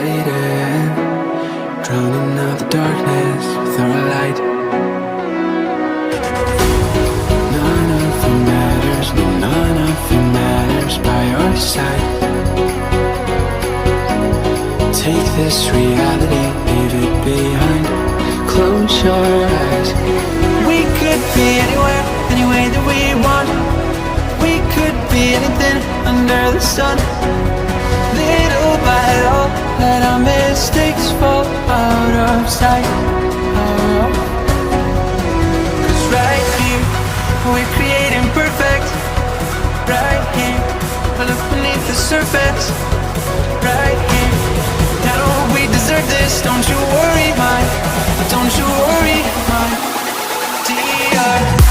hiding, drowning out the darkness with our light. None of it matters, no, none of it matters by your side. Take this reality, leave it behind. Close your eyes. We could be anywhere, any way that we want. We could be anything under the sun. Little by little, let our mistakes fall out of sight. Cause right here, we're creating perfect. Right here, look beneath the surface. Right here, now don't we deserve this? Don't you worry, my, don't you worry, my dear.